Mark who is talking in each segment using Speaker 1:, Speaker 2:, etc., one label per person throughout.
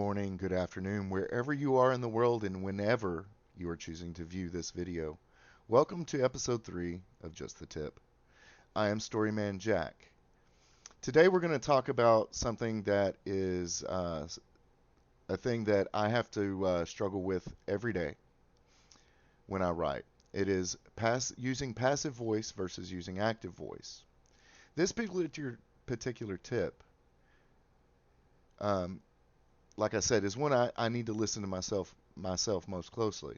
Speaker 1: morning, good afternoon, wherever you are in the world and whenever you are choosing to view this video. Welcome to episode 3 of Just the Tip. I am StoryMan-Jack. Today we're going to talk about something that is a thing that I have to struggle with every day when I write. It is using passive voice versus using active voice. This particular tip, like I said, is one I need to listen to myself most closely.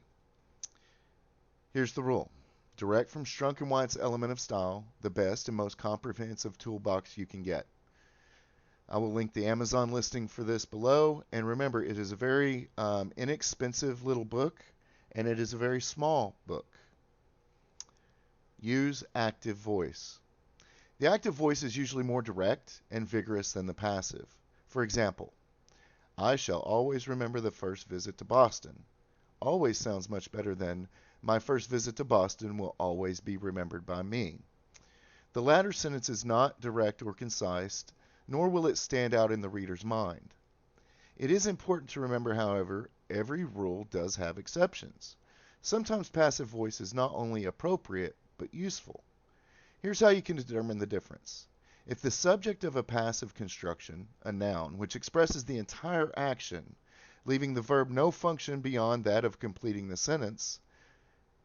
Speaker 1: Here's the rule. Direct from Strunk and White's Element of Style, the best and most comprehensive toolbox you can get. I will link the Amazon listing for this below, and remember, it is a very inexpensive little book, and it is a very small book. Use active voice. The active voice is usually more direct and vigorous than the passive. For example, I shall always remember the first visit to Boston. Always sounds much better than my first visit to Boston will always be remembered by me. The latter sentence is not direct or concise, nor will it stand out in the reader's mind. It is important to remember, however, every rule does have exceptions. Sometimes passive voice is not only appropriate, but useful. Here's how you can determine the difference. If the subject of a passive construction, a noun, which expresses the entire action, leaving the verb no function beyond that of completing the sentence,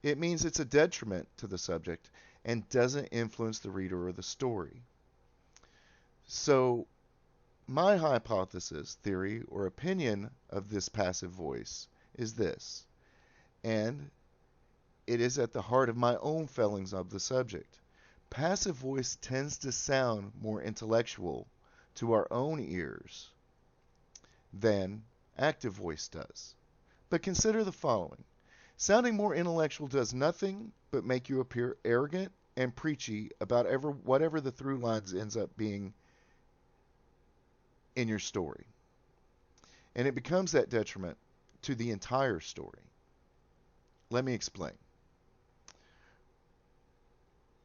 Speaker 1: it means it's a detriment to the subject and doesn't influence the reader or the story. So, my hypothesis, theory, or opinion of this passive voice is this, and it is at the heart of my own feelings of the subject. Passive voice tends to sound more intellectual to our own ears than active voice does. But consider the following. Sounding more intellectual does nothing but make you appear arrogant and preachy about whatever the through lines ends up being in your story. And it becomes that detriment to the entire story. Let me explain.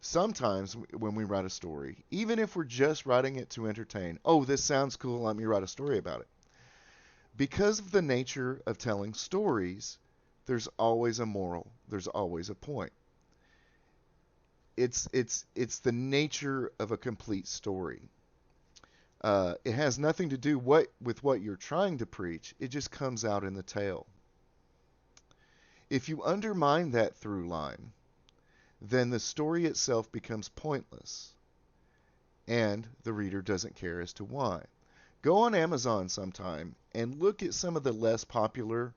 Speaker 1: Sometimes when we write a story, even if we're just writing it to entertain, oh, this sounds cool, let me write a story about it. Because of the nature of telling stories, there's always a moral, there's always a point. It's the nature of a complete story. It has nothing to do with what you're trying to preach, it just comes out in the tale. If you undermine that through line, then the story itself becomes pointless, and the reader doesn't care as to why. Go on Amazon sometime and look at some of the less popular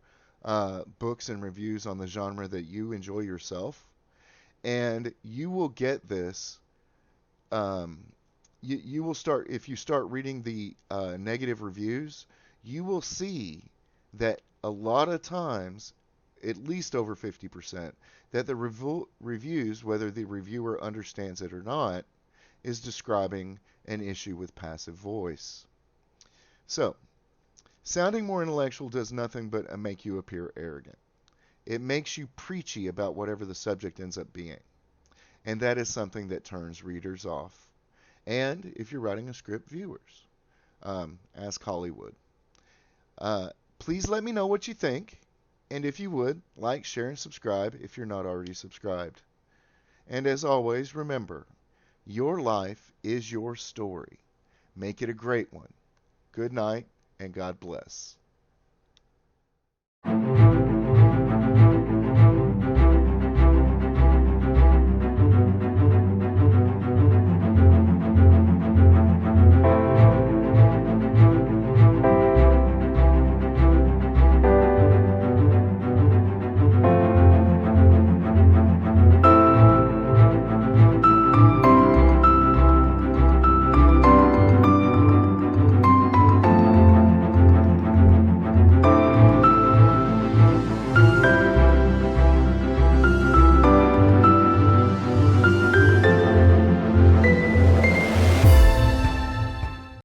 Speaker 1: books and reviews on the genre that you enjoy yourself, and you will get this. You will start, if you start reading the negative reviews, you will see that a lot of times, at least over 50%, that the reviews, whether the reviewer understands it or not, is describing an issue with passive voice. So, sounding more intellectual does nothing but make you appear arrogant. It makes you preachy about whatever the subject ends up being. And that is something that turns readers off. And if you're writing a script, viewers. Ask Hollywood. Please let me know what you think. And if you would, like, share, and subscribe if you're not already subscribed. And as always, remember, your life is your story. Make it a great one. Good night, and God bless.